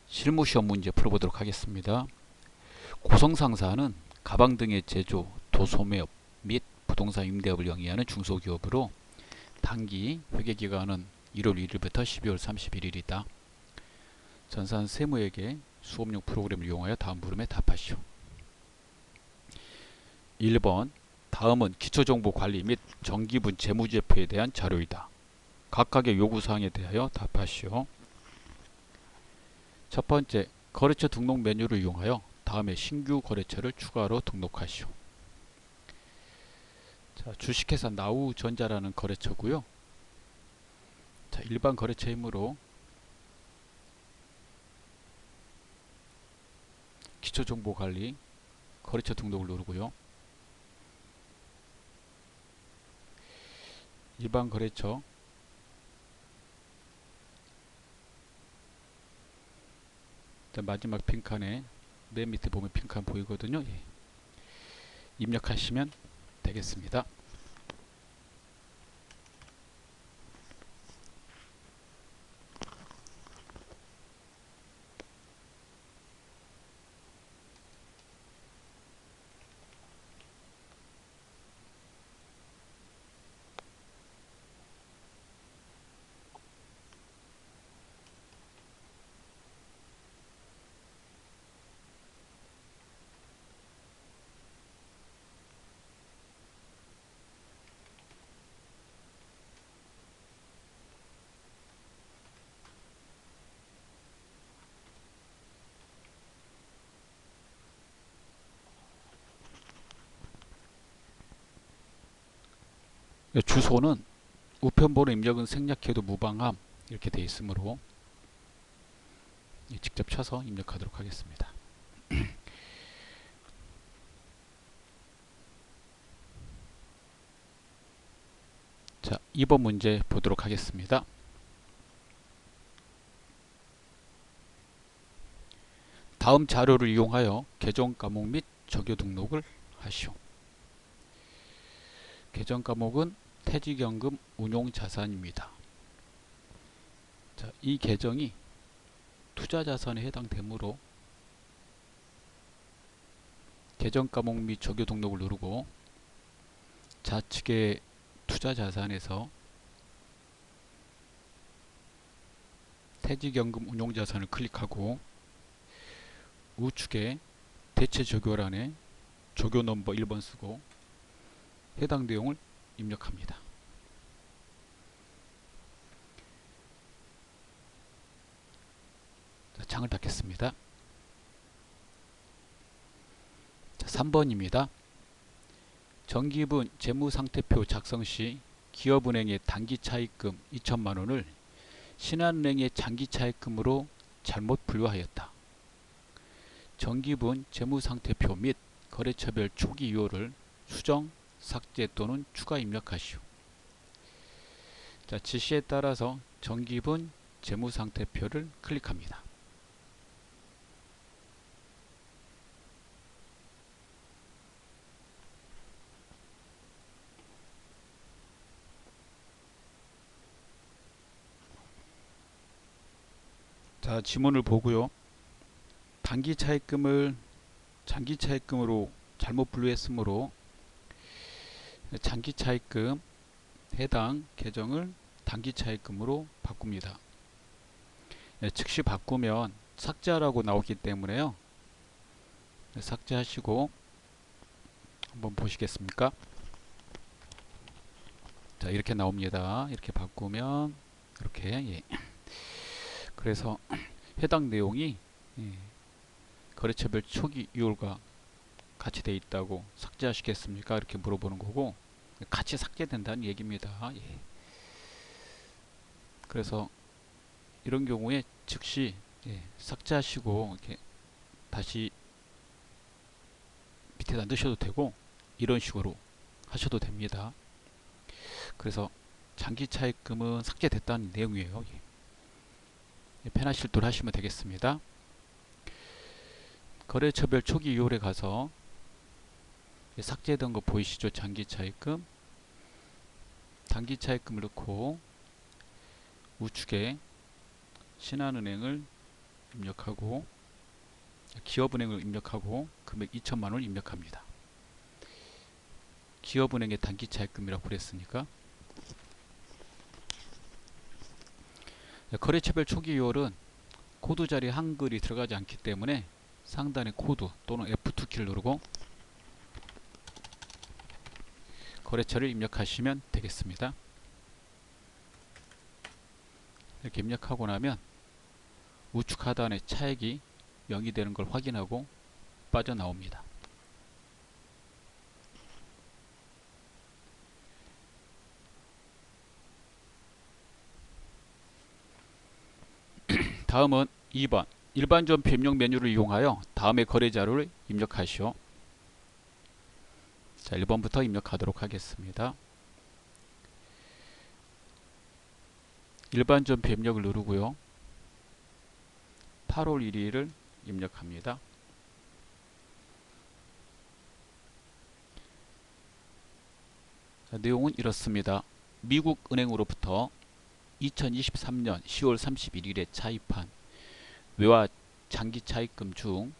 실무 시험 문제 풀어보도록 하겠습니다. 고성상사는 가방 등의 제조, 도소매업 및 부동산 임대업을 영위하는 중소기업으로 단기 회계기간은 1월 1일부터 12월 31일이다. 전산 세무회계 수업용 프로그램을 이용하여 다음 물음에 답하시오. 1번 다음은 기초정보관리 및 정기분 재무제표에 대한 자료이다. 각각의 요구사항에 대하여 답하시오. 첫 번째, 거래처 등록 메뉴를 이용하여 다음에 신규 거래처를 추가로 등록하시오. 자, 주식회사 나우전자라는 거래처고요. 자, 일반 거래처이므로 기초정보관리 거래처 등록을 누르고요. 일반 거래처 마지막 빈칸에 맨 밑에 보면 빈칸 보이거든요. 예. 입력하시면 되겠습니다. 주소는 우편번호 입력은 생략해도 무방함 이렇게 되어 있으므로 직접 쳐서 입력하도록 하겠습니다. 자, 2번 문제 보도록 하겠습니다. 다음 자료를 이용하여 계정 과목 및 적요 등록을 하시오. 계정 과목은 퇴직연금 운용자산입니다. 자, 이 계정이 투자자산에 해당되므로 계정 과목 및 적요 등록을 누르고 좌측의 투자자산에서 퇴직연금 운용자산을 클릭하고 우측에 대체 적요란에 적요 넘버 1번 쓰고 해당 내용을 입력합니다. 자, 창을 닫겠습니다. 자, 3번입니다. 정기분 재무상태표 작성 시 기업은행의 단기차입금 2천만원을 신한은행의 장기차입금으로 잘못 분류하였다. 정기분 재무상태표 및 거래처별 초기 유효를 수정, 삭제 또는 추가 입력하시오. 자, 지시에 따라서 정기분 재무상태표를 클릭합니다. 자, 지문을 보고요. 단기 차입금을 장기 차입금으로 잘못 분류했으므로 장기 차입금 해당 계정을 단기 차입금으로 바꿉니다. 즉시 바꾸면 삭제하라고 나오기 때문에요. 삭제하시고 한번 보시겠습니까? 자, 이렇게 나옵니다. 이렇게 바꾸면 이렇게 예. 그래서 해당 내용이 거래처별 초기 유효가 같이 돼 있다고 삭제하시겠습니까? 이렇게 물어보는 거고 같이 삭제된다는 얘기입니다. 예. 그래서 이런 경우에 즉시 삭제하시고 이렇게 다시 밑에다 넣으셔도 되고 이런 식으로 하셔도 됩니다. 그래서 장기 차입금은 삭제됐다는 내용이에요. 편하실 대로 하시면 되겠습니다. 거래처별 초기 유효에 가서 삭제된 거 보이시죠? 장기 차입금, 단기 차입금을 넣고 우측에 신한은행을 입력하고 기업은행을 입력하고 금액 2천만 원을 입력합니다. 기업은행의 단기차입금이라고 그랬으니까 거래처별 초기요율은 코드 자리에 한글이 들어가지 않기 때문에 상단의 코드 또는 F2키를 누르고 거래처를 입력하시면 되겠습니다. 이렇게 입력하고 나면 우측 하단에 차액이 0이 되는 걸 확인하고 빠져나옵니다. 다음은 2번 일반 점표 입력 메뉴를 이용하여 다음의 거래 자료를 입력하시오. 자, 1번부터 입력하도록 하겠습니다. 일반 점표 입력을 누르고요. 8월 1일을 입력합니다. 자, 내용은 이렇습니다. 미국 은행으로부터 2023년 10월 31일에 차입한 외화 장기 차입금 중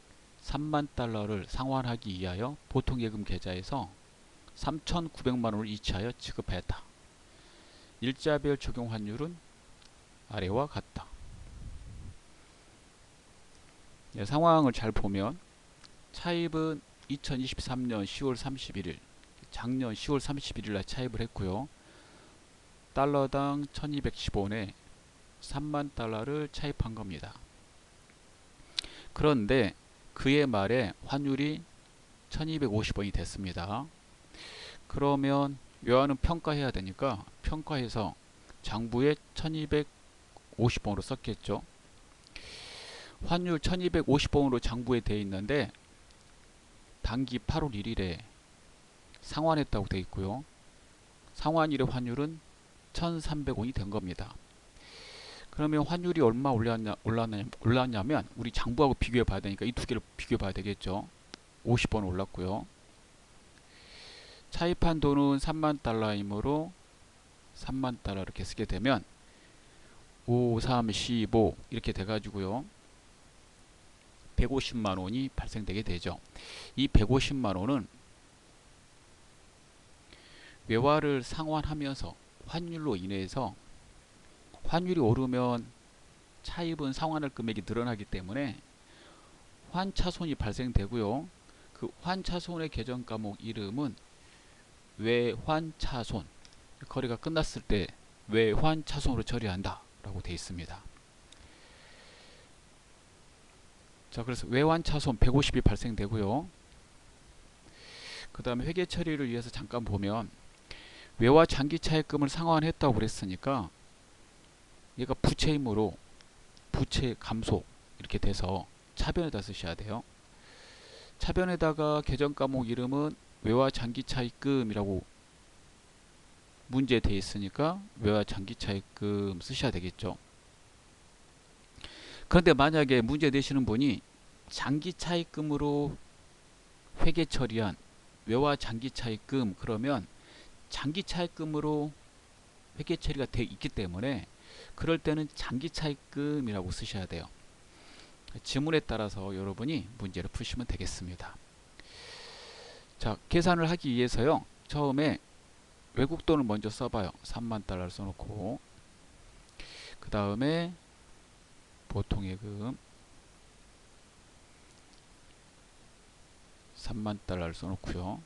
3만 달러를 상환하기 위하여 보통예금 계좌에서 3,900만 원을 이체하여 지급하였다. 일자별 적용 환율은 아래와 같다. 네, 상황을 잘 보면 차입은 2023년 10월 31일 작년 10월 31일 날 차입을 했고요. 달러당 1210원에 3만 달러를 차입한 겁니다. 그런데 그해 말에 환율이 1250원이 됐습니다. 그러면 외화는 평가해야 되니까 평가해서 장부에 1250원으로 썼겠죠. 환율 1250원으로 장부에 되어 있는데 단기 8월 1일에 상환했다고 되어 있고요. 상환일의 환율은 1300원이 된 겁니다. 그러면 환율이 얼마 올랐냐면 우리 장부하고 비교해 봐야 되니까 이 두 개를 비교해 봐야 되겠죠. 50원 올랐고요. 차입한 돈은 3만 달러이므로 3만 달러 이렇게 쓰게 되면 5, 3, 15 이렇게 돼가지고요. 150만 원이 발생되게 되죠. 이 150만 원은 외화를 상환하면서 환율로 인해서 환율이 오르면 차입은 상환할 금액이 늘어나기 때문에 환차손이 발생되고요. 그 환차손의 계정 과목 이름은 외환차손, 거래가 끝났을 때 외환차손으로 처리한다 라고 되어 있습니다. 자, 그래서 외환차손 150이 발생되고요. 그 다음에 회계 처리를 위해서 잠깐 보면 외화 장기 차입금을 상환했다고 그랬으니까 얘가 부채이므로 부채 감소 이렇게 돼서 차변에다 쓰셔야 돼요. 차변에다가 계정 과목 이름은 외화 장기 차입금이라고 문제에 되어 있으니까 외화 장기 차입금 쓰셔야 되겠죠. 그런데 만약에 문제 내시는 분이 장기 차입금으로 회계 처리한 외화 장기 차입금 그러면 장기 차입금으로 회계 처리가 되어 있기 때문에 그럴 때는 장기 차입금이라고 쓰셔야 돼요. 지문에 따라서 여러분이 문제를 푸시면 되겠습니다. 자, 계산을 하기 위해서요. 처음에 외국 돈을 먼저 써봐요. 3만 달러를 써놓고 그 다음에 보통예금 3만 달러를 써놓고요.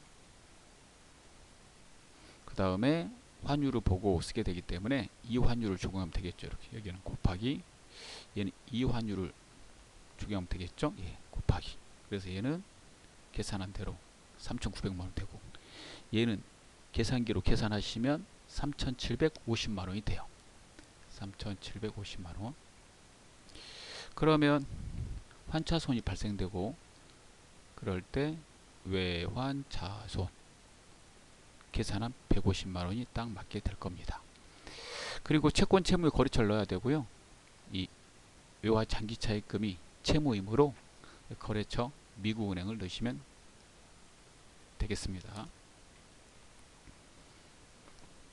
그 다음에 환율을 보고 쓰게 되기 때문에 이 환율을 적용하면 되겠죠. 이렇게 여기는 곱하기 얘는 이 환율을 적용하면 되겠죠. 예, 곱하기. 그래서 얘는 계산한 대로 3,900만 원 되고 얘는 계산기로 계산하시면 3,750만 원이 돼요. 3,750만 원. 그러면 환차손이 발생되고 그럴 때 외환차손 계산한 150만 원이 딱 맞게 될 겁니다. 그리고 채권 채무의 거래처를 넣어야 되고요. 이 외화 장기 차입금이 채무이므로 거래처 미국은행을 넣으시면 되겠습니다.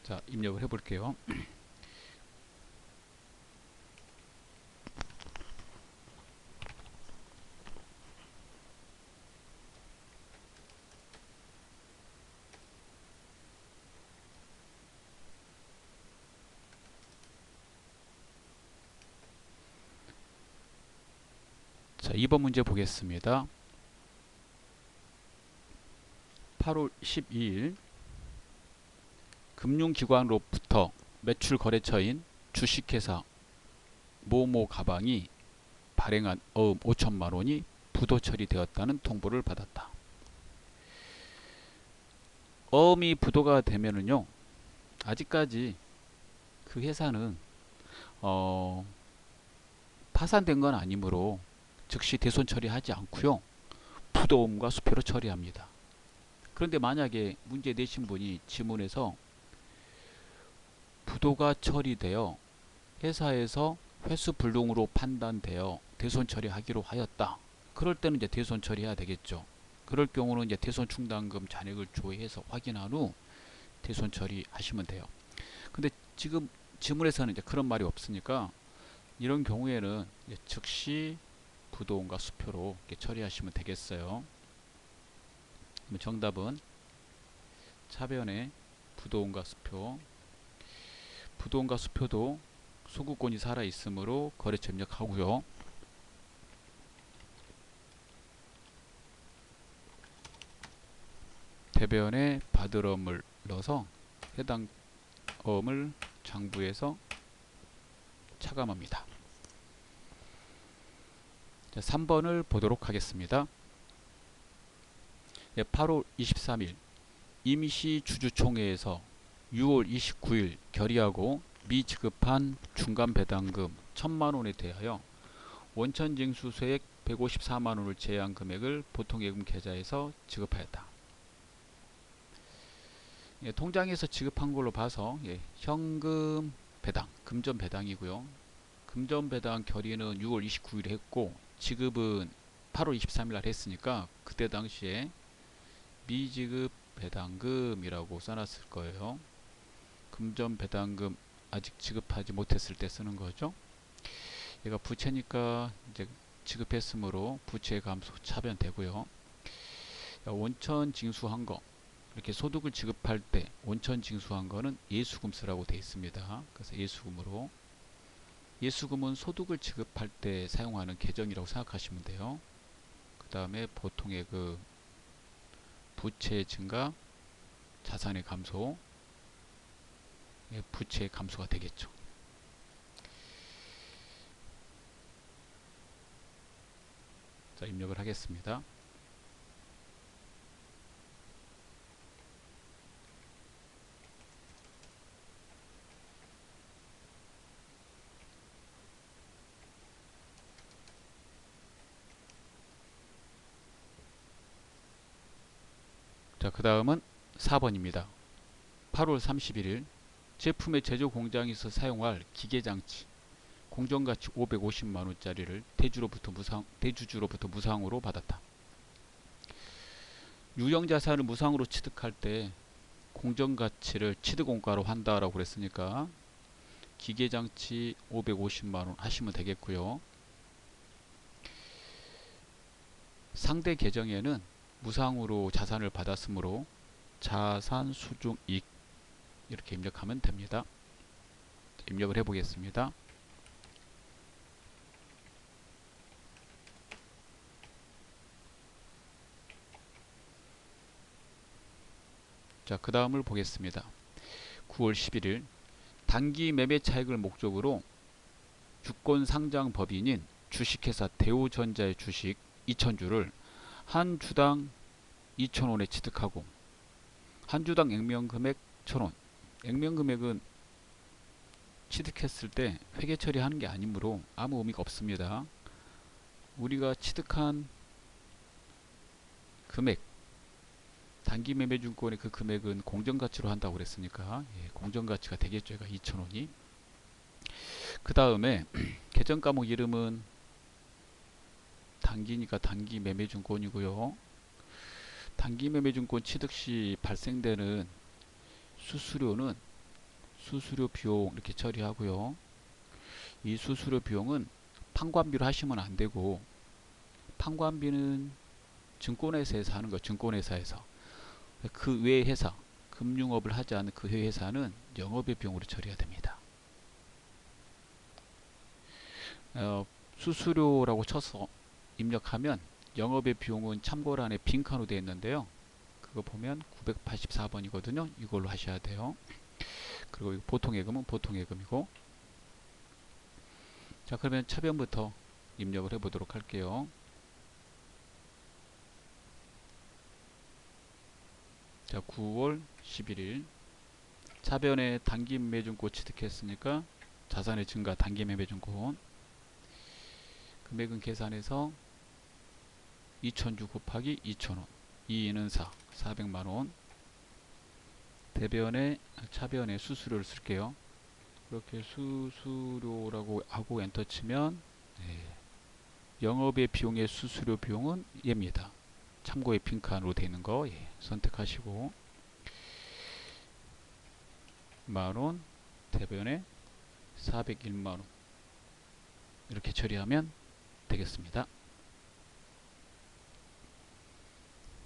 자, 입력을 해볼게요. 자, 2번 문제 보겠습니다. 8월 12일 금융기관으로부터 매출 거래처인 주식회사 모모 가방이 발행한 어음 5천만 원이 부도 처리되었다는 통보를 받았다. 어음이 부도가 되면은요, 아직까지 그 회사는 파산된 건 아니므로 즉시 대손 처리하지 않고요, 부도음과 수표로 처리합니다. 그런데 만약에 문제 내신 분이 지문에서 부도가 처리되어 회사에서 회수 불능으로 판단되어 대손 처리하기로 하였다. 그럴 때는 이제 대손 처리해야 되겠죠. 그럴 경우는 이제 대손 충당금 잔액을 조회해서 확인한 후 대손 처리하시면 돼요. 근데 지금 지문에서는 이제 그런 말이 없으니까 이런 경우에는 이제 즉시 부도음과 수표로 이렇게 처리하시면 되겠어요. 그럼 정답은 차변에 부도음과 수표. 부도음과 수표도 소구권이 살아있으므로 거래처 입력하고요. 대변에 받을 어음을 넣어서 해당 어음을 장부에서 차감합니다. 자, 3번을 보도록 하겠습니다. 8월 23일 임시주주총회에서 6월 29일 결의하고 미지급한 중간배당금 1,000만원에 대하여 원천징수소액 154만원을 제외한 금액을 보통예금 계좌에서 지급하였다. 통장에서 지급한 걸로 봐서 현금 배당, 금전 배당이고요. 금전 배당 결의는 6월 29일에 했고 지급은 8월 23일 날 했으니까 그때 당시에 미지급 배당금이라고 써놨을 거예요. 금전 배당금 아직 지급하지 못했을 때 쓰는 거죠. 얘가 부채니까 이제 지급했으므로 부채 감소 차변되고요. 원천 징수한 거, 이렇게 소득을 지급할 때 원천 징수한 거는 예수금 쓰라고 되어 있습니다. 그래서 예수금으로, 예수금은 소득을 지급할 때 사용하는 계정이라고 생각하시면 돼요. 그 다음에 보통의 그 부채 증가, 자산의 감소, 부채의 감소가 되겠죠. 자, 입력을 하겠습니다. 자, 그 다음은 4번입니다. 8월 31일 제품의 제조 공장에서 사용할 기계장치 공정가치 550만원짜리를 대주주로부터 무상으로 받았다. 유형자산을 무상으로 취득할 때 공정가치를 취득원가로 한다라고 그랬으니까 기계장치 550만원 하시면 되겠고요. 상대 계정에는 무상으로 자산을 받았으므로 자산 수중이익 이렇게 입력하면 됩니다. 입력을 해 보겠습니다. 자, 그 다음을 보겠습니다. 9월 11일 단기 매매 차익을 목적으로 주권 상장 법인인 주식회사 대우전자의 주식 2,000주를 한 주당 2,000원에 취득하고 한 주당 액면금액 1,000원. 액면금액은 취득했을 때 회계 처리하는 게 아니므로 아무 의미가 없습니다. 우리가 취득한 금액, 단기 매매증권의 그 금액은 공정가치로 한다고 그랬으니까 공정가치가 되겠죠. 2,000원이. 그 다음에 계정 과목 이름은 단기니까 단기 매매증권이고요. 단기 매매증권 취득 시 발생되는 수수료는 수수료 비용 이렇게 처리하고요. 이 수수료 비용은 판관비로 하시면 안 되고, 판관비는 증권회사에서 하는 거, 증권회사에서. 그 외 회사, 금융업을 하지 않는 그 외 회사는 영업의 비용으로 처리해야 됩니다. 수수료라고 쳐서 입력하면 영업의 비용은 참고란에 빈칸으로 되어 있는데요. 그거 보면 984번이거든요. 이걸로 하셔야 돼요. 그리고 보통예금은 보통예금이고. 자, 그러면 차변부터 입력을 해 보도록 할게요. 자, 9월 11일 차변에 단기 매매증권 취득했으니까 자산의 증가 단기 매매증권 금액은 계산해서 2000주 곱하기 2000원 2는 4 400만원 대변에 차변에 수수료를 쓸게요. 이렇게 수수료라고 하고 엔터 치면 영업의 비용의 수수료 비용은 얘입니다. 참고의 빈칸으로 되어 있는 거 선택하시고 만원 대변에 401만원 이렇게 처리하면 되겠습니다.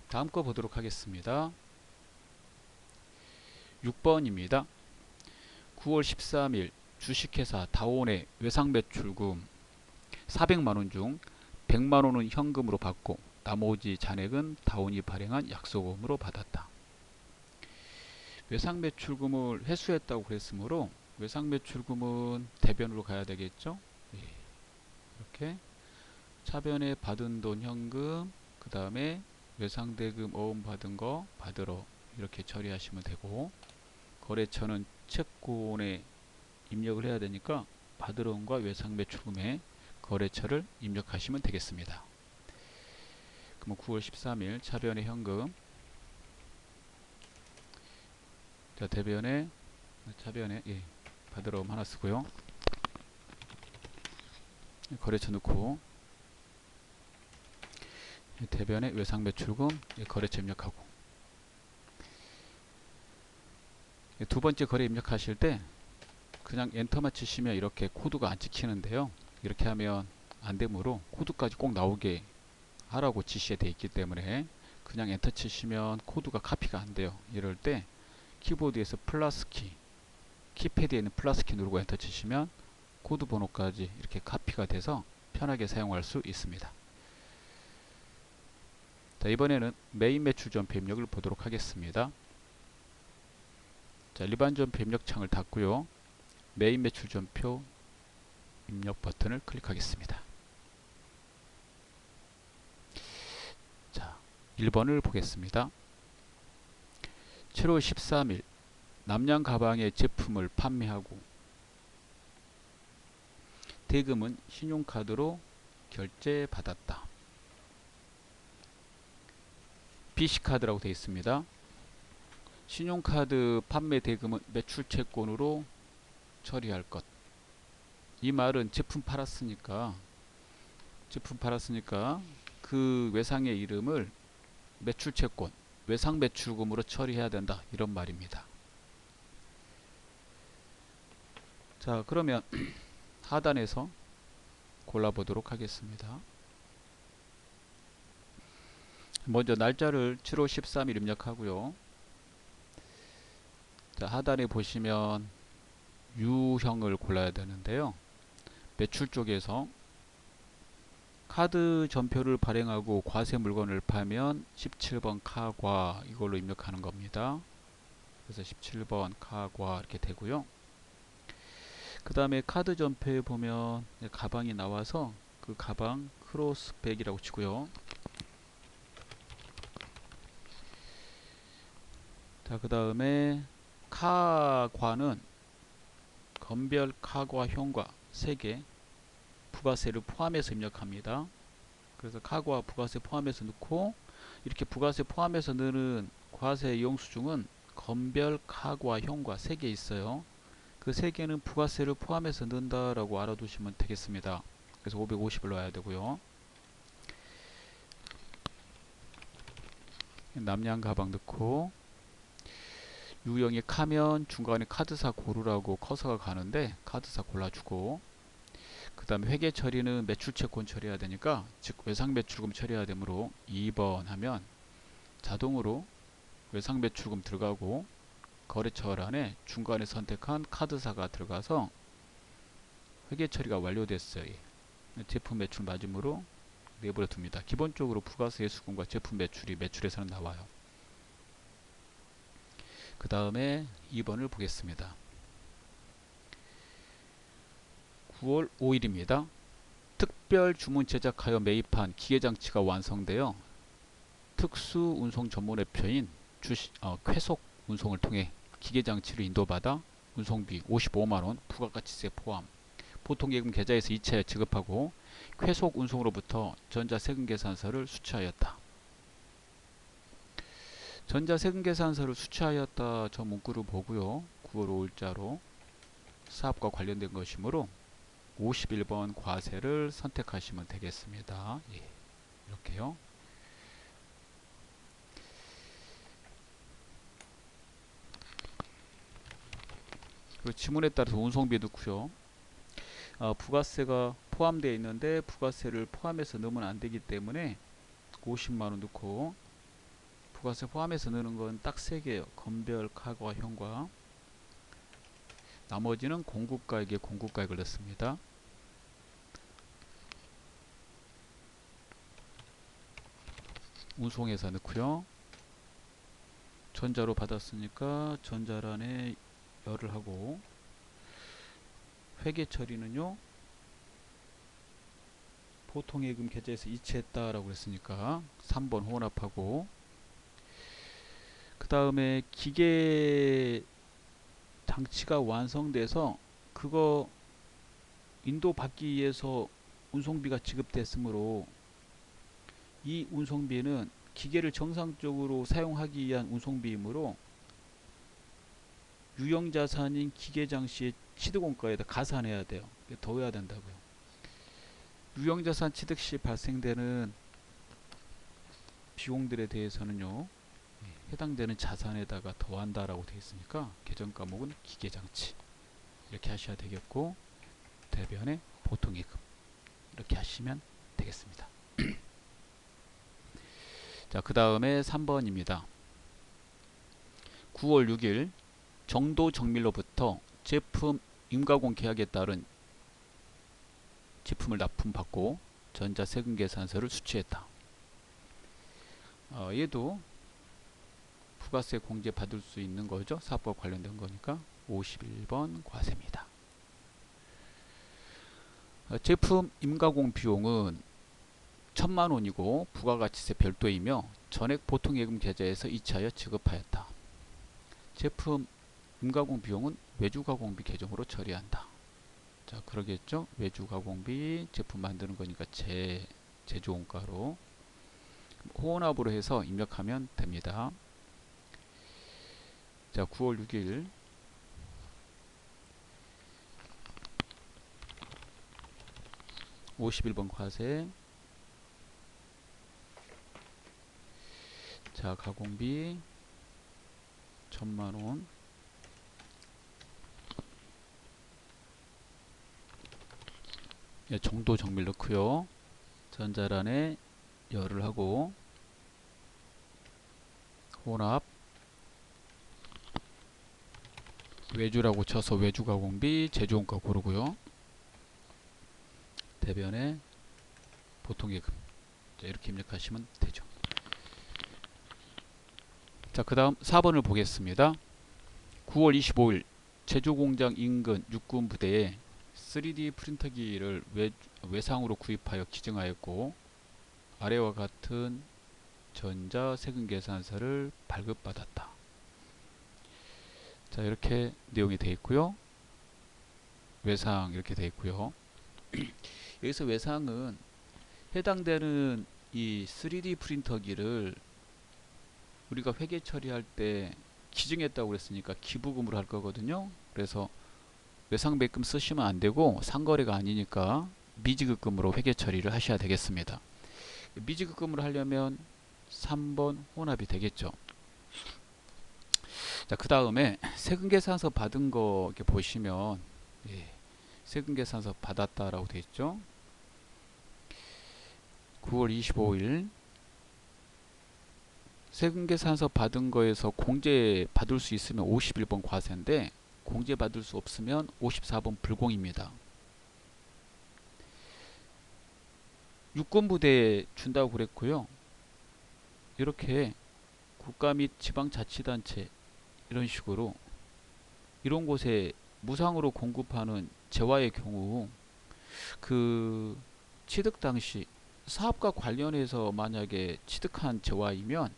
다음 거 보도록 하겠습니다. 6번입니다. 9월 13일 주식회사 다온의 외상매출금 400만원 중 100만원은 현금으로 받고 나머지 잔액은 다온이 발행한 약속금으로 받았다. 외상매출금을 회수했다고 그랬으므로 외상매출금은 대변으로 가야 되겠죠. 이렇게 차변에 받은 돈 현금, 그 다음에 외상대금 어음 받은 거 받으러 이렇게 처리하시면 되고, 거래처는 채권에 입력을 해야 되니까 받으러 온과 외상매출금에 거래처를 입력하시면 되겠습니다. 그럼 9월 13일 차변의 현금, 자 대변에 차변에 받으러 옴 하나 쓰고요. 거래처 넣고 대변에 외상매출금 거래처 입력하고, 두 번째 거래 입력하실 때 그냥 엔터만 치시면 이렇게 코드가 안 찍히는데요. 이렇게 하면 안 되므로 코드까지 꼭 나오게 하라고 지시에 되어 있기 때문에 그냥 엔터 치시면 코드가 카피가 안 돼요. 이럴 때 키보드에서 플러스 키, 키패드에 있는 플러스 키 누르고 엔터 치시면 코드 번호까지 이렇게 카피가 돼서 편하게 사용할 수 있습니다. 자, 이번에는 메인 매출 전표 입력을 보도록 하겠습니다. 자, 일반 전표 입력 창을 닫고요. 메인 매출 전표 입력 버튼을 클릭하겠습니다. 자, 1번을 보겠습니다. 7월 13일 남양 가방의 제품을 판매하고 대금은 신용카드로 결제받았다. BC카드라고 되어 있습니다. 신용카드 판매 대금은 매출채권으로 처리할 것. 이 말은 제품 팔았으니까 그 외상의 이름을 매출채권, 외상매출금으로 처리해야 된다, 이런 말입니다. 자, 그러면 하단에서 골라보도록 하겠습니다. 먼저 날짜를 7월 13일 입력하고요. 자, 하단에 보시면 유형을 골라야 되는데요. 매출 쪽에서 카드 전표를 발행하고 과세 물건을 팔면 17번 카과 이걸로 입력하는 겁니다. 그래서 17번 카과 이렇게 되고요. 그 다음에 카드 전표에 보면 가방이 나와서 그 가방 크로스백이라고 치고요. 자, 그 다음에 카과는 건별 카과 현과 3개 부가세를 포함해서 입력합니다. 그래서 카과 부가세 포함해서 넣고, 이렇게 부가세 포함해서 넣는 과세 영수증은 건별 카과 현과 3개 있어요. 그 3개는 부가세를 포함해서 넣는다라고 알아두시면 되겠습니다. 그래서 550을 넣어야 되고요. 남양 가방 넣고, 유형이 카면 중간에 카드사 고르라고 커서가 가는데 카드사 골라주고, 그 다음에 회계 처리는 매출채권 처리해야 되니까, 즉 외상매출금 처리해야 되므로 2번 하면 자동으로 외상매출금 들어가고 거래처란에 중간에 선택한 카드사가 들어가서 회계 처리가 완료됐어요. 제품 매출 맞음으로 내버려 둡니다. 기본적으로 부가세 수금과 제품 매출이 매출에서는 나와요. 그 다음에 2번을 보겠습니다. 9월 5일입니다. 특별 주문 제작하여 매입한 기계장치가 완성되어 특수 운송 전문회표인 쾌속 운송을 통해 기계장치를 인도받아 운송비 55만원 부가가치세 포함 보통예금 계좌에서 이체하여 지급하고 쾌속 운송으로부터 전자세금계산서를 수취하였다. 전자세금계산서를 수취하였다. 저 문구를 보고요. 9월 5일자로 사업과 관련된 것이므로 51번 과세를 선택하시면 되겠습니다. 예, 이렇게요. 그리고 지문에 따라서 운송비 넣고요. 부가세가 포함되어 있는데 부가세를 포함해서 넣으면 안 되기 때문에 50만원 넣고, 부가세 포함해서 넣는 건 딱 3개예요. 건별, 카고와 현과. 나머지는 공급가액에 공급가액을 넣습니다. 운송회사 넣고요. 전자로 받았으니까 전자란에 열을 하고, 회계 처리는요, 보통예금 계좌에서 이체했다라고 했으니까 3번 혼합하고, 그 다음에 기계 장치가 완성돼서 그거 인도받기 위해서 운송비가 지급됐으므로 이 운송비는 기계를 정상적으로 사용하기 위한 운송비이므로 유형자산인 기계장치의 취득원가에다 가산해야 돼요. 더해야 된다고요. 유형자산 취득 시 발생되는 비용들에 대해서는요, 해당되는 자산에다가 더한다라고 되어 있으니까 계정과목은 기계장치 이렇게 하셔야 되겠고, 대변에 보통예금 이렇게 하시면 되겠습니다. 자, 그 다음에 3번입니다. 9월 6일 정도 정밀로부터 제품 임가공 계약에 따른 제품을 납품받고 전자세금계산서를 수취했다. 얘도 부가세 공제 받을 수 있는 거죠. 사업과 관련된 거니까 51번 과세입니다. 제품 임가공 비용은 1000만원이고 부가가치세 별도이며 전액 보통예금 계좌에서 이체하여 지급하였다. 제품 임가공 비용은 외주가공비 계정으로 처리한다. 자, 그러겠죠. 외주가공비 제품 만드는 거니까 제조원가로 혼합으로 해서 입력하면 됩니다. 자, 9월 6일 51번 과세. 자, 가공비 1000만원. 예, 정도 정밀 넣고요. 전자란에 열을 하고 혼합 외주라고 쳐서 외주가공비 제조원가 고르고요. 대변에 보통예금 이렇게 입력하시면 되죠. 자, 그 다음 4번을 보겠습니다. 9월 25일 제조공장 인근 육군 부대에 3D 프린터기를 외상으로 구입하여 기증하였고 아래와 같은 전자세금계산서를 발급받았다. 자, 이렇게 내용이 되어 있고요. 외상 이렇게 되어 있고요. 여기서 외상은 해당되는 이 3D 프린터기를 우리가 회계 처리할 때 기증했다고 그랬으니까 기부금으로 할 거거든요. 그래서 외상배금 쓰시면 안 되고 상거래가 아니니까 미지급금으로 회계 처리를 하셔야 되겠습니다. 미지급금으로 하려면 3번 혼합이 되겠죠. 자, 그 다음에 세금계산서 받은 거 이렇게 보시면, 예, 세금계산서 받았다라고 되어 있죠. 9월 25일 세금계산서 받은 거에서 공제 받을 수 있으면 51번 과세인데 공제 받을 수 없으면 54번 불공입니다. 육군부대에 준다고 그랬고요. 이렇게 국가 및 지방자치단체 이런 식으로 이런 곳에 무상으로 공급하는 재화의 경우 그 취득 당시 사업과 관련해서 만약에 취득한 재화이면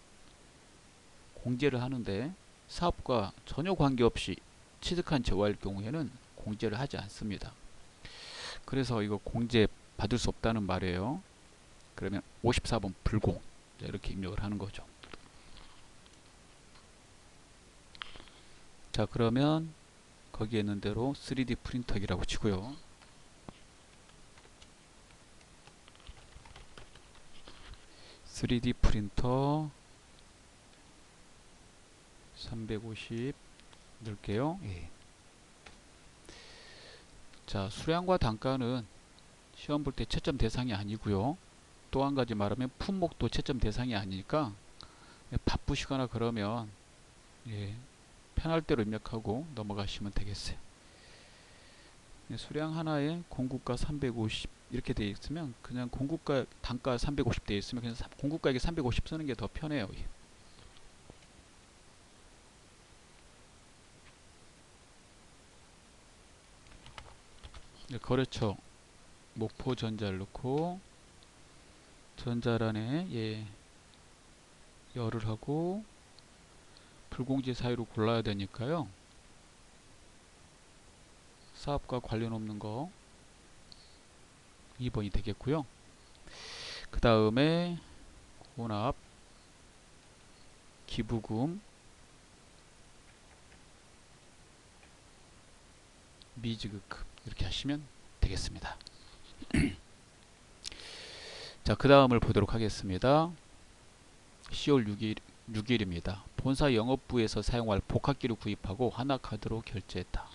공제를 하는데 사업과 전혀 관계없이 취득한 재화일 경우에는 공제를 하지 않습니다. 그래서 이거 공제 받을 수 없다는 말이에요. 그러면 54번 불공 이렇게 입력을 하는 거죠. 자, 그러면 거기에 있는 대로 3D 프린터기라고 치고요. (3D) 프린터 350 넣을게요. 예. 자, 수량과 단가는 시험 볼 때 채점 대상이 아니고요. 또 한 가지 말하면 품목도 채점 대상이 아니니까 바쁘시거나 그러면 예, 편할 대로 입력하고 넘어가시면 되겠어요. 수량 하나에 공급가 350 이렇게 되어 있으면 그냥 공급가 단가 350 되어 있으면 그냥 공급가액에 350 쓰는 게 더 편해요. 거래처 목포전자를 넣고 전자란에 예, 열을 하고 불공지 사유로 골라야 되니까요. 사업과 관련 없는 거 2번이 되겠고요. 그 다음에 혼합 기부금 미지급금 이렇게 하시면 되겠습니다. 자, 그 다음을 보도록 하겠습니다. 10월 6일입니다. 본사 영업부에서 사용할 복합기를 구입하고 하나카드로 결제했다.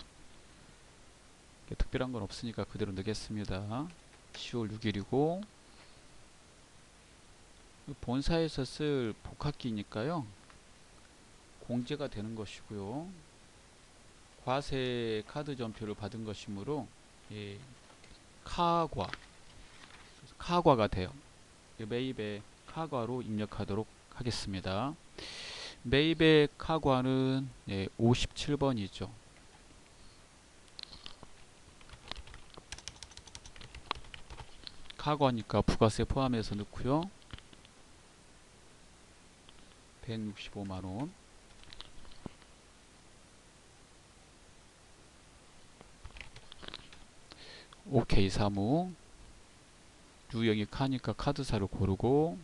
특별한 건 없으니까 그대로 넣겠습니다. 10월 6일이고 본사에서 쓸 복합기니까요. 공제가 되는 것이고요. 과세 카드 전표를 받은 것이므로 예, 카과가 돼요. 매입의 카과로 입력하도록 하겠습니다. 매입의 카과는 예, 57번이죠. 카과니까 부가세 포함해서 넣고요. 165만원. 오케이 사무. 유형이 카니까 카드사를 고르고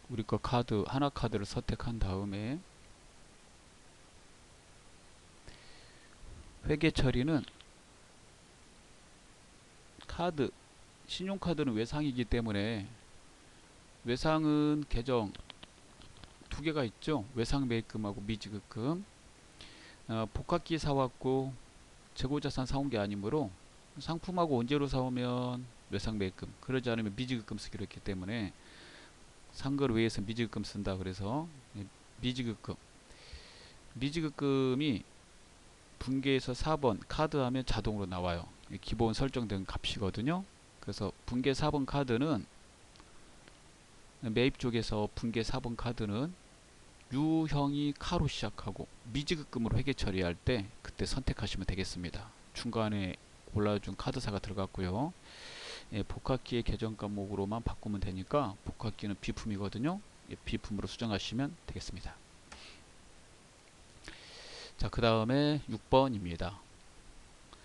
우리 거 카드 하나 카드를 선택한 다음에 회계 처리는 카드 신용카드는 외상이기 때문에 외상은 계정 두 개가 있죠. 외상 매입금하고 미지급금. 복합기 사왔고 재고자산 사온 게 아니므로 상품하고 원재료 사오면 외상 매입금, 그러지 않으면 미지급금 쓰기로 했기 때문에 상거를 위해서 미지급금 쓴다. 그래서 미지급금이 분계에서 4번 카드 하면 자동으로 나와요. 기본 설정된 값이거든요. 그래서 분계 4번 카드는 매입 쪽에서 분계 4번 카드는 유형이 카로 시작하고 미지급금으로 회계 처리할 때 그때 선택하시면 되겠습니다. 중간에 골라준 카드사가 들어갔고요. 예, 복합기의 계정 과목으로만 바꾸면 되니까 복합기는 비품이거든요. 예, 비품으로 수정하시면 되겠습니다. 자, 그 다음에 6번입니다.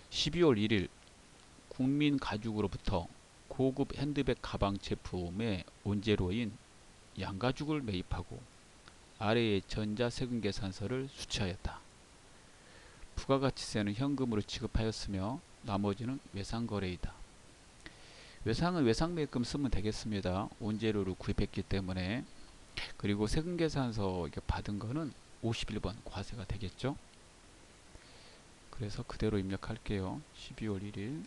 12월 1일 국민가죽으로부터 고급 핸드백 가방 제품의 원재료인 양가죽을 매입하고 아래의 전자세금계산서를 수취하였다. 부가가치세는 현금으로 지급하였으며 나머지는 외상거래이다. 외상은 외상매입금 쓰면 되겠습니다. 원재료를 구입했기 때문에. 그리고 세금계산서 받은 거는 51번 과세가 되겠죠. 그래서 그대로 입력할게요. 12월 1일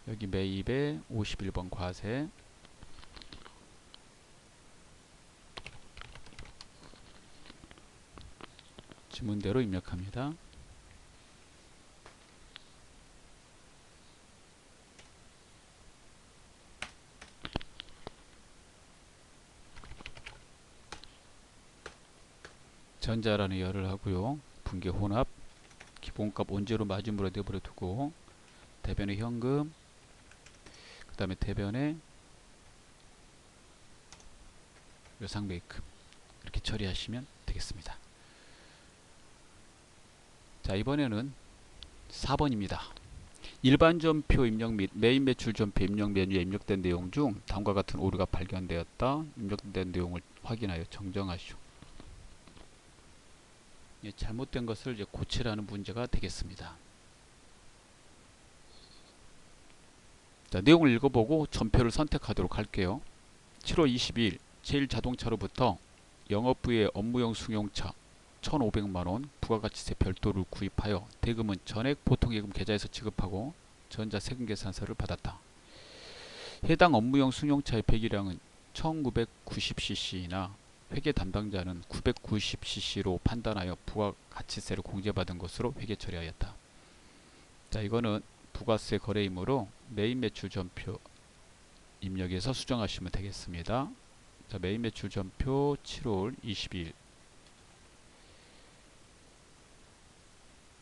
여기 매입에 51번 과세, 지문대로 입력합니다. 전자라는 열을 하고요. 분계 혼합 기본값 원제로 마진물에 내버려 두고 대변의 현금 그 다음에 대변의 외상매입금 이렇게 처리하시면 되겠습니다. 자, 이번에는 4번입니다. 일반 전표 입력 및 메인 매출 전표 입력 메뉴에 입력된 내용 중 다음과 같은 오류가 발견되었다. 입력된 내용을 확인하여 정정하시오. 잘못된 것을 이제 고치라는 문제가 되겠습니다. 자, 내용을 읽어보고 전표를 선택하도록 할게요. 7월 22일 제일자동차로부터 영업부의 업무용 승용차 1,500만원 부가가치세 별도를 구입하여 대금은 전액 보통예금 계좌에서 지급하고 전자세금계산서를 받았다. 해당 업무용 승용차의 배기량은 1990cc나 회계 담당자는 990cc로 판단하여 부가가치세를 공제받은 것으로 회계 처리하였다. 자, 이거는 부가세 거래이므로 메인 매출 전표 입력해서 수정하시면 되겠습니다. 자, 메인 매출 전표 7월 22일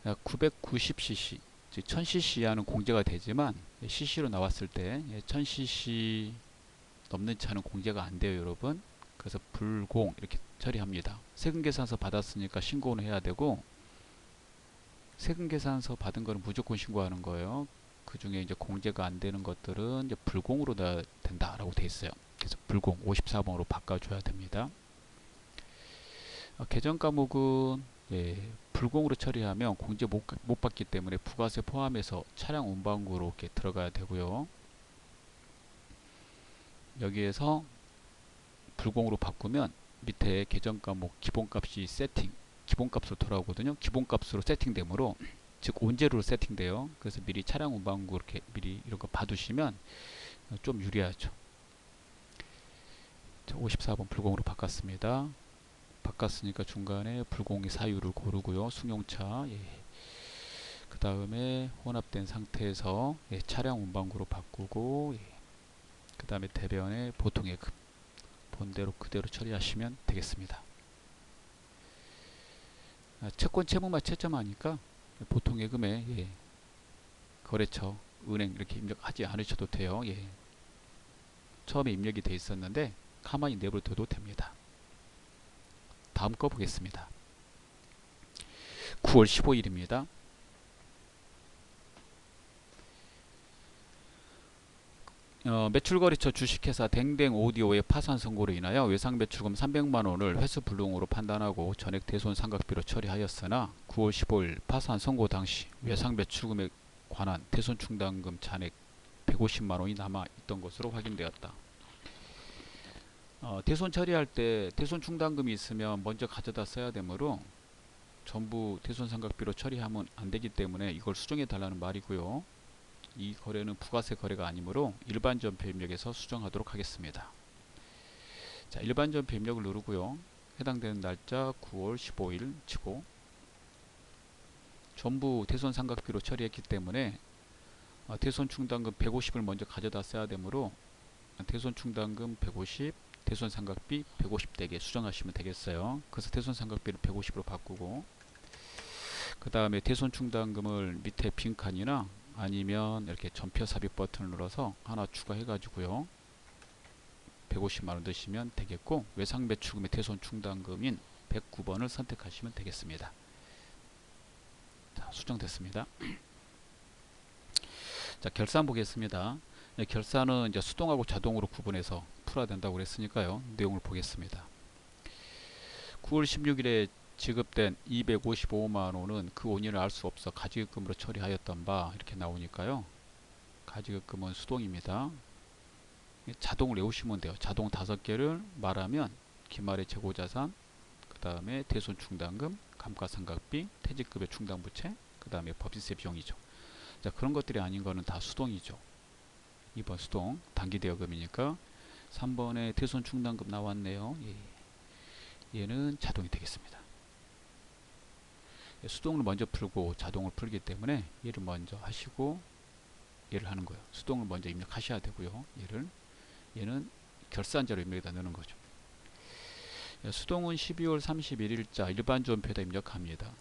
990cc 1000cc 이하는 공제가 되지만 cc로 나왔을 때 1000cc 넘는 차는 공제가 안 돼요, 여러분. 그래서 불공 이렇게 처리합니다. 세금계산서 받았으니까 신고는 해야 되고, 세금계산서 받은 거는 무조건 신고하는 거예요. 그 중에 이제 공제가 안 되는 것들은 이제 불공으로 다 된다라고 돼 있어요. 그래서 불공 54번으로 바꿔줘야 됩니다. 계정 과목은 불공으로 처리하면 공제 못 받기 때문에 부가세 포함해서 차량 운반구로 이렇게 들어가야 되고요. 여기에서 불공으로 바꾸면 밑에 계정 과목 기본값이 기본값으로 돌아오거든요. 기본값으로 세팅되므로 즉 온제로로 세팅돼요. 그래서 미리 차량 운반구 이렇게 미리 이런 거 봐두시면 좀 유리하죠. 54번 불공으로 바꿨습니다. 바꿨으니까 중간에 불공의 사유를 고르고요. 승용차 그 다음에 혼합된 상태에서 차량 운반구로 바꾸고 그 다음에 대변의 보통예금 본대로 그대로 처리하시면 되겠습니다. 채권 채무만 채점하니까 보통예금에 거래처 은행 이렇게 입력하지 않으셔도 돼요. 처음에 입력이 돼 있었는데 가만히 내버려둬도 됩니다. 다음 거 보겠습니다. 9월 15일입니다. 매출거래처 주식회사 댕댕 오디오의 파산 선고로 인하여 외상매출금 300만원을 회수불능으로 판단하고 전액 대손상각비로 처리하였으나 9월 15일 파산 선고 당시 외상매출금에 관한 대손충당금 잔액 150만원이 남아있던 것으로 확인되었다. 대손 처리할 때 대손충당금이 있으면 먼저 가져다 써야 되므로 전부 대손상각비로 처리하면 안되기 때문에 이걸 수정해 달라는 말이고요. 이 거래는 부가세 거래가 아니므로 일반 전표 입력에서 수정하도록 하겠습니다. 자, 일반 전표 입력을 누르고요. 해당되는 날짜 9월 15일 치고 전부 대손상각비로 처리했기 때문에 대손충당금 150을 먼저 가져다 써야 되므로 대손충당금 150, 대손상각비 150 댁에 수정하시면 되겠어요. 그래서 대손상각비를 150으로 바꾸고 그 다음에 대손충당금을 밑에 빈칸이나 아니면 이렇게 전표 삽입 버튼을 눌러서 하나 추가해 가지고요 150만원 넣으시면 되겠고 외상매출금의 대손충당금인 109번을 선택하시면 되겠습니다. 자, 수정됐습니다. 자, 결산 보겠습니다. 결산은 이제 수동하고 자동으로 구분해서 풀어야 된다고 그랬으니까요. 내용을 보겠습니다. 9월 16일에 지급된 255만원은 그 원인을 알 수 없어 가지급금으로 처리하였던 바 이렇게 나오니까요. 가지급금은 수동입니다. 자동을 외우시면 돼요. 자동 5개를 말하면 기말의 재고자산, 그 다음에 대손충당금, 감가상각비, 퇴직급여 충당부채, 그 다음에 법인세 비용이죠. 자, 그런 것들이 아닌 거는 다 수동이죠. 2번 수동, 단기대여금이니까 3번에 대손충당금 나왔네요. 얘는 자동이 되겠습니다. 수동을 먼저 풀고 자동을 풀기 때문에 얘를 먼저 하시고 얘를 하는 거예요. 수동을 먼저 입력하셔야 되고요. 얘는 결산자로 입력에다 넣는 거죠. 수동은 12월 31일자 일반지원표에다 입력합니다.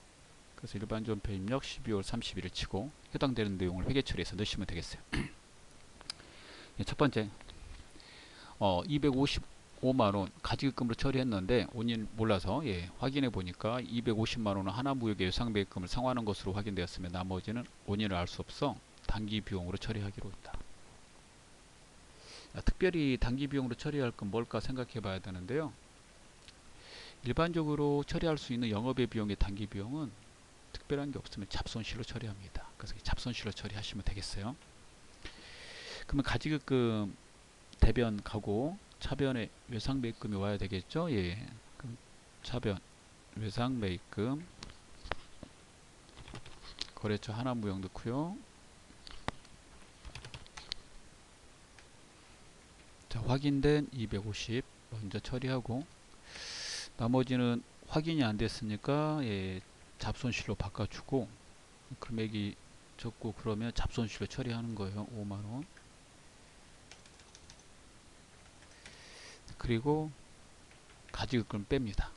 그래서 일반지원표 입력 12월 31일 치고 해당되는 내용을 회계 처리해서 넣으시면 되겠어요. 첫 번째, 255만원 가지급금으로 처리했는데 원인 몰라서 확인해 보니까 250만원은 하나무역의 예상매입금을 상환한 것으로 확인되었으며 나머지는 원인을 알 수 없어 단기 비용으로 처리하기로 했다. 특별히 단기 비용으로 처리할 건 뭘까 생각해 봐야 되는데요. 일반적으로 처리할 수 있는 영업의 비용의 단기 비용은 특별한 게 없으면 잡손실로 처리합니다. 그래서 잡손실로 처리하시면 되겠어요. 그러면 가지급금 대변 가고 차변에 외상매입금이 와야 되겠죠. 그럼 차변 외상매입금 거래처 하나무역 넣고요. 자, 확인된 250 먼저 처리하고 나머지는 확인이 안 됐으니까 잡손실로 바꿔주고 금액이 적고 그러면 잡손실로 처리하는 거예요. 5만원. 그리고 가지급금 뺍니다.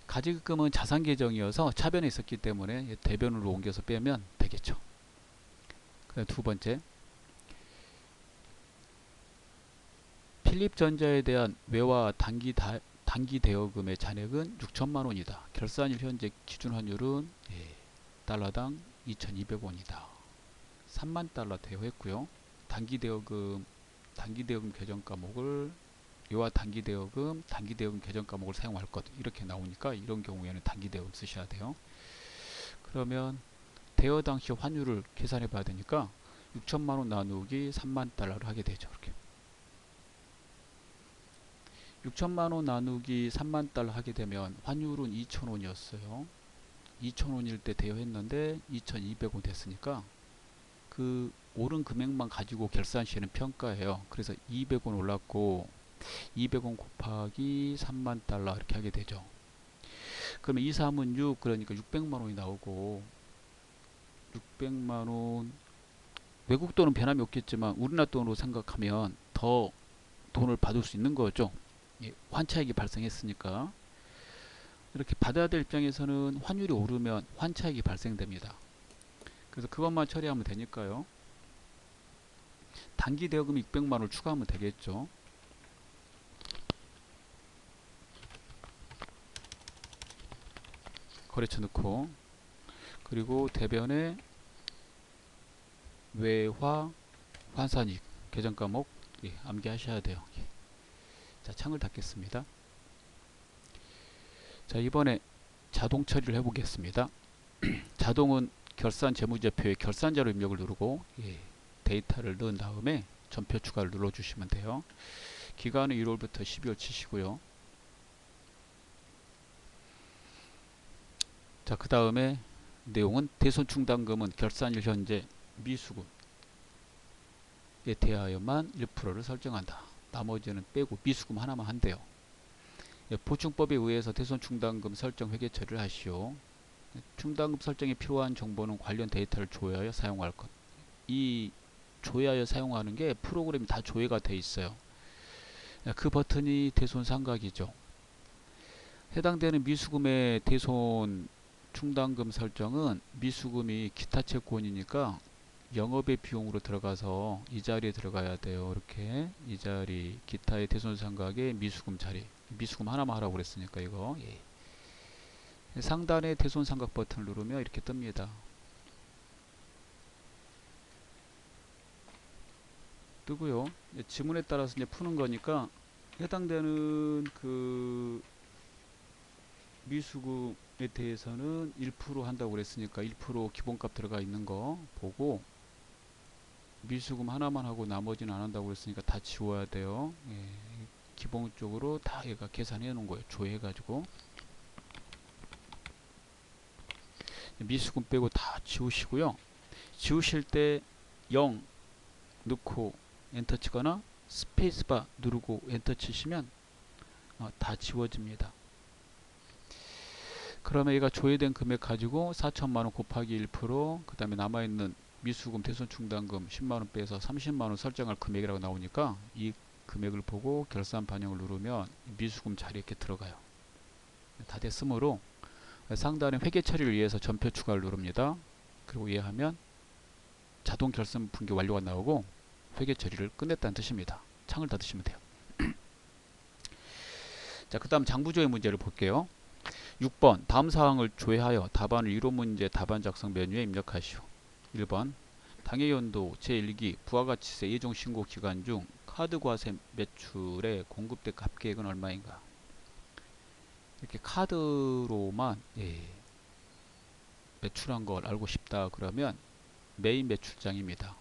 가지급금은 자산 계정이어서 차변에 있었기 때문에 대변으로 옮겨서 빼면 되겠죠. 그다음 두 번째, 필립전자에 대한 외화 단기 대여금의 잔액은 6천만원이다. 결산일 현재 기준 환율은 달러당 2,200원이다. 3만 달러 대여했고요. 단기 대여금 계정 과목을 외화 단기 대여금 계정 과목을 사용할 것 이렇게 나오니까 이런 경우에는 단기 대여금 쓰셔야 돼요. 그러면 대여 당시 환율을 계산해 봐야 되니까 6천만원 나누기 3만 달러를 하게 되죠. 이렇게 6천만원 나누기 3만 달러 하게 되면 환율은 2,000원이었어요. 2,000원일 때 대여했는데 2,200원 됐으니까 그 오른 금액만 가지고 결산 시에는 평가해요. 그래서 200원 올랐고 200원 곱하기 3만 달러 이렇게 하게 되죠. 그러면 2, 3은 6 그러니까 600만원이 나오고 600만원 외국 돈은 변함이 없겠지만 우리나라 돈으로 생각하면 더 돈을 받을 수 있는 거죠. 환차익이 발생했으니까. 이렇게 받아야 될 입장에서는 환율이 오르면 환차익이 발생됩니다. 그래서 그것만 처리하면 되니까요. 단기 대여금 600만원을 추가하면 되겠죠. 거래처 넣고 그리고 대변에 외화 환산익 계정 과목 암기하셔야 돼요. 자, 창을 닫겠습니다. 자, 이번에 자동 처리를 해보겠습니다. 자동은 결산 재무제표에 결산자로 입력을 누르고 데이터를 넣은 다음에 전표 추가를 눌러주시면 돼요. 기간은 1월부터 12월 치시고요. 자, 그 다음에 내용은 대손충당금은 결산일 현재 미수금에 대하여만 1%를 설정한다. 나머지는 빼고 미수금 하나만 한대요. 보충법에 의해서 대손충당금 설정 회계 처리를 하시오. 충당금 설정에 필요한 정보는 관련 데이터를 조회하여 사용할 것. 이 조회하여 사용하는 게 프로그램이 다 조회가 돼 있어요. 그 버튼이 대손 상각이죠. 해당되는 미수금의 대손 충당금 설정은 미수금이 기타 채권이니까 영업의 비용으로 들어가서 이 자리에 들어가야 돼요. 이렇게 이 자리 기타의 대손 상각의 미수금 자리 미수금 하나만 하라고 그랬으니까 이거 상단의 대손 상각 버튼을 누르면 이렇게 뜹니다. 뜨고요. 지문에 따라서 이제 푸는 거니까 해당되는 그 미수금에 대해서는 1% 한다고 그랬으니까 1% 기본값 들어가 있는 거 보고 미수금 하나만 하고 나머지는 안 한다고 그랬으니까 다 지워야 돼요. 기본적으로 다 얘가 계산해 놓은 거예요. 조회해 가지고 미수금 빼고 다 지우시고요. 지우실 때 0 넣고 엔터 치거나 스페이스바 누르고 엔터 치시면 다 지워집니다. 그러면 얘가 조회된 금액 가지고 4천만원 곱하기 1%, 그 다음에 남아있는 미수금 대손충당금 10만원 빼서 30만원 설정할 금액이라고 나오니까 이 금액을 보고 결산 반영을 누르면 미수금 자리에 이렇게 들어가요. 다 됐으므로 상단에 회계 처리를 위해서 전표 추가를 누릅니다. 그리고 이해하면 자동 결산 분기 완료가 나오고 회계 처리를 끝냈다는 뜻입니다. 창을 닫으시면 돼요. 자, 그 다음 장부조회 문제를 볼게요. 6번 다음 사항을 조회하여 답안을 이론 문제 답안 작성 메뉴에 입력하시오. 1번 당해연도 제1기 부가가치세 예정 신고 기간 중 카드 과세 매출의 공급대 합계액은 얼마인가? 이렇게 카드로만 매출한 걸 알고 싶다 그러면 메인 매출장입니다.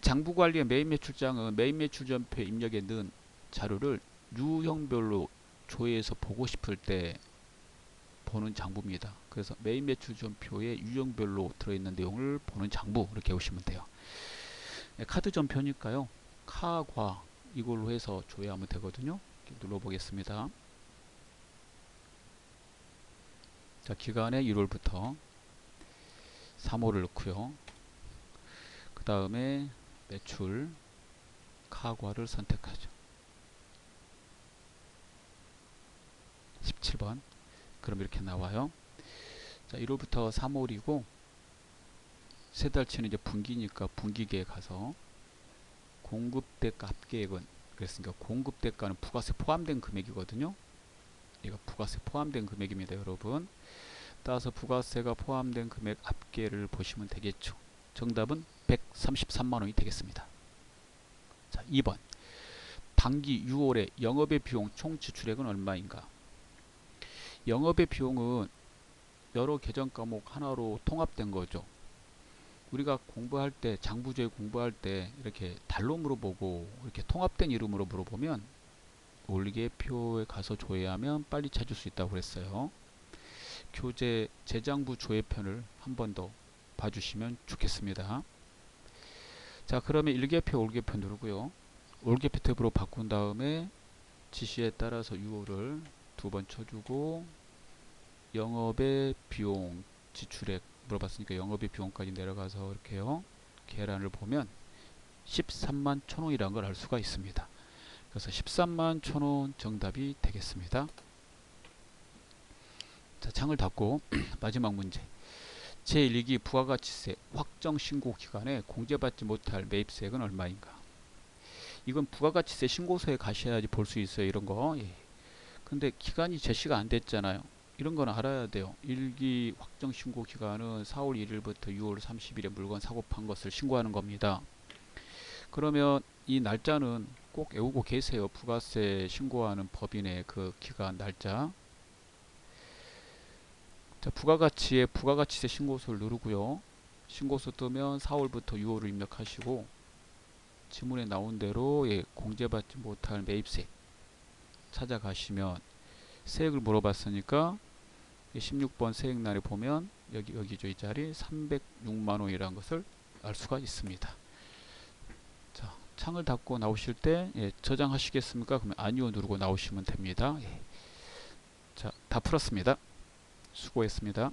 장부관리의 메인 매출장은 메인 매출 전표에 입력해 넣은 자료를 유형별로 조회해서 보고 싶을 때 보는 장부입니다. 그래서 메인 매출 전표에 유형별로 들어있는 내용을 보는 장부 이렇게 보시면 돼요. 카드 전표니까요. 카과 이걸로 해서 조회하면 되거든요. 눌러보겠습니다. 자, 기간에 1월부터 3월을 넣고요. 그 다음에 매출 카과를 선택하죠. 17번. 그럼 이렇게 나와요. 자, 1월부터 3월이고 세 달치는 이제 분기니까 분기계에 가서 공급대가 합계액은 그랬으니까 공급대가는 부가세 포함된 금액이거든요. 이거 부가세 포함된 금액입니다, 여러분. 따라서 부가세가 포함된 금액 합계를 보시면 되겠죠. 정답은 133만 원이 되겠습니다. 자, 2번. 당기 6월에 영업의 비용 총 지출액은 얼마인가? 영업의 비용은 여러 계정 과목 하나로 통합된 거죠. 우리가 공부할 때 장부조회 공부할 때 이렇게 달로 물어보고 이렇게 통합된 이름으로 물어보면 올리계표에 가서 조회하면 빨리 찾을 수 있다고 그랬어요. 교재 재장부 조회편을 한 번 더 봐주시면 좋겠습니다. 자, 그러면 일계표 올계표 누르고요. 올계표 탭으로 바꾼 다음에 지시에 따라서 6월을 두 번 쳐주고 영업의 비용 지출액 물어봤으니까 영업의 비용까지 내려가서 이렇게요. 계란을 보면 13만 1,000원이라는 걸 알 수가 있습니다. 그래서 13만 1,000원 정답이 되겠습니다. 자, 창을 닫고 마지막 문제. 제1기 부가가치세 확정 신고 기간에 공제받지 못할 매입세액은 얼마인가? 이건 부가가치세 신고서에 가셔야지 볼 수 있어요. 이런 거. 근데 기간이 제시가 안 됐잖아요. 이런 건 알아야 돼요. 1기 확정 신고 기간은 4월 1일부터 6월 30일에 물건 사고 판 것을 신고하는 겁니다. 그러면 이 날짜는 꼭 외우고 계세요. 부가세 신고하는 법인의 그 기간 날짜. 자, 부가가치에 부가가치세 신고서를 누르고요. 신고서 뜨면 4월부터 6월을 입력하시고 지문에 나온 대로 공제받지 못할 매입세 찾아가시면 세액을 물어봤으니까 16번 세액란에 보면 여기죠. 이 자리 306만 원이라는 것을 알 수가 있습니다. 자, 창을 닫고 나오실 때 저장하시겠습니까? 그러면 아니요 누르고 나오시면 됩니다. 자, 다 풀었습니다. 수고했습니다.